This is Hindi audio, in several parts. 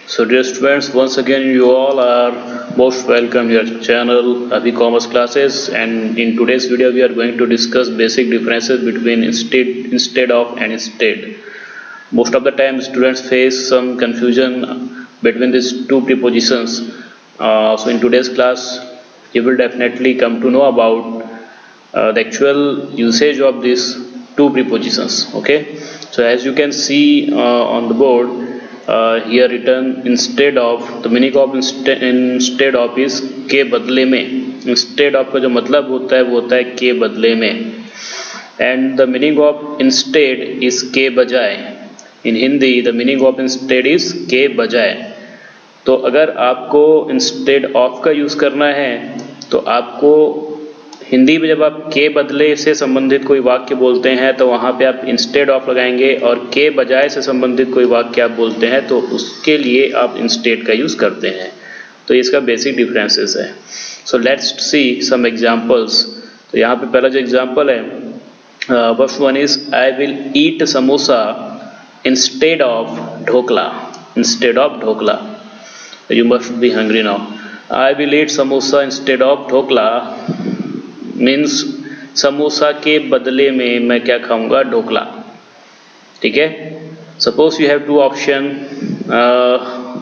So dear students, once again you all are most welcome to your channel Abhi Commerce Classes, and in today's video we are going to discuss basic differences between instead of and instead. Most of the time students face some confusion between these two prepositions. So in today's class you will definitely come to know about the actual usage of these two prepositions. Okay, so as you can see on the board, here written instead of, the meaning of instead of is के बदले में. instead of का जो मतलब होता है वो होता है के बदले में, and the meaning of instead is के बजाय. in Hindi the meaning of instead is के बजाय. तो अगर आपको instead of का यूज करना है तो आपको हिंदी में जब आप के बदले से संबंधित कोई वाक्य बोलते हैं तो वहां पे आप इंस्टेड ऑफ लगाएंगे, और के बजाय से संबंधित कोई वाक्य आप बोलते हैं तो उसके लिए आप इंस्टेड का यूज करते हैं. तो इसका बेसिक डिफरेंसेस है. So let's see some examples. तो यहाँ पे पहला जो एग्जांपल है, first one is I will eat samosa instead of dhokla. Instead of dhokla. You must be hungry now. I will eat samosa instead of dhokla means samosa के बदले में मैं क्या खाऊंगा? ढोकला. ठीक है. Suppose you have two option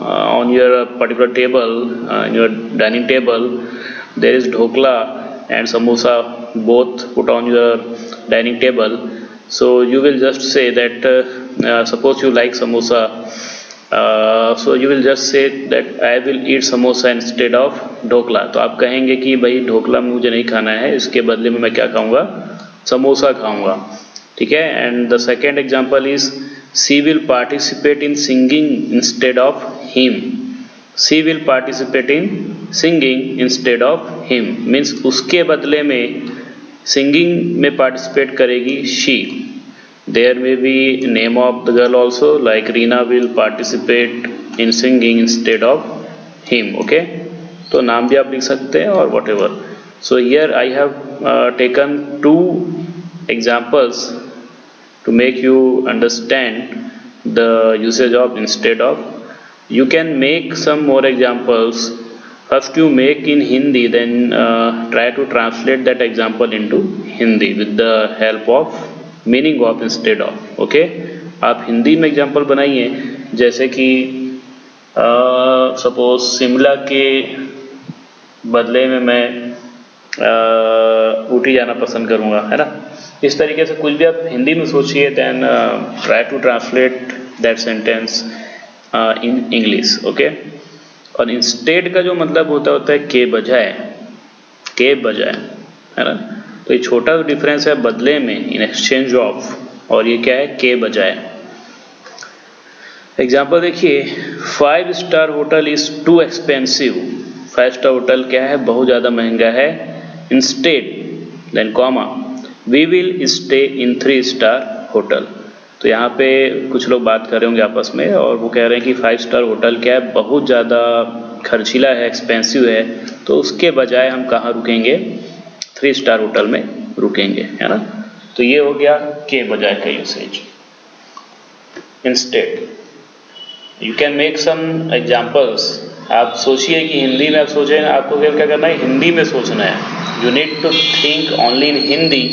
on your particular table, in your dining table there is dhokla and samosa, both put on your dining table. So you will just say that suppose you like samosa, so you will just say that I will eat samosa instead of dhokla. तो आप कहेंगे कि भाई ढोकला मुझे नहीं खाना है, इसके बदले में मैं क्या खाऊंगा? समोसा खाऊंगा. ठीक है. And the second example is she will participate in singing instead of him. She will participate in singing instead of him means उसके बदले में सिंगिंग में पार्टिसिपेट करेगी she. There may be name of the girl also, like Reena will participate in singing instead of him. Okay, तो नाम भी आप लिख सकते हैं और whatever. So here I have taken two examples to make you understand the usage of instead of. You can make some more examples. First you make in Hindi, then try to translate that example into Hindi with the help of meaning of instead of. Okay, आप हिंदी में एग्जाम्पल बनाइए. जैसे कि सपोज शिमला के बदले में मैं ऊटी जाना पसंद करूँगा, है ना. इस तरीके से कुछ भी आप हिंदी में सोचिए, then try to translate that sentence in English. Okay. और इंस्टेड का जो मतलब होता है के बजाय. के बजाय, है ना. तो ये छोटा डिफरेंस है बदले में, इन एक्सचेंज ऑफ, और ये क्या है? के बजाय. एग्जाम्पल देखिए, 5 star hotel is too expensive. 5 star hotel क्या है? बहुत ज़्यादा महंगा है. Instead then comma we will stay in 3 star hotel. तो यहाँ पे कुछ लोग बात कर रहे होंगे आपस में, और वो कह रहे हैं कि 5 स्टार होटल क्या है? बहुत ज़्यादा खर्चीला है, एक्सपेंसिव है, तो उसके बजाय हम कहाँ रुकेंगे? 3 स्टार होटल में रुकेंगे, है ना. तो ये हो गया के बजाय का usage. Instead. You can make some examples. आप सोचिए कि हिंदी में आप सोचें, आपको क्या करना है? हिंदी में सोचना है. You need to think only in Hindi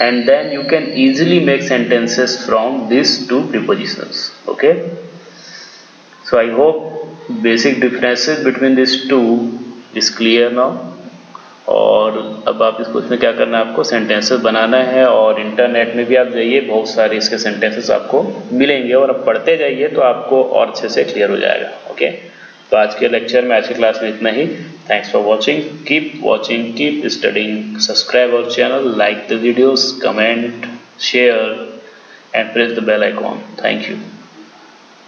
and then you can easily make sentences from this two prepositions. Okay. So I hope basic differences between this two is clear now. और अब आप इसको इसमें क्या करना है? आपको सेंटेंसेस बनाना है, और इंटरनेट में भी आप जाइए, बहुत सारे इसके सेंटेंसेस आपको मिलेंगे, और अब पढ़ते जाइए तो आपको और अच्छे से क्लियर हो जाएगा. ओके. तो आज के लेक्चर में, आज की क्लास में इतना ही. Thanks for watching. Keep watching, keep studying. Subscribe our channel, like the videos, comment, share and press the bell icon. Thank you.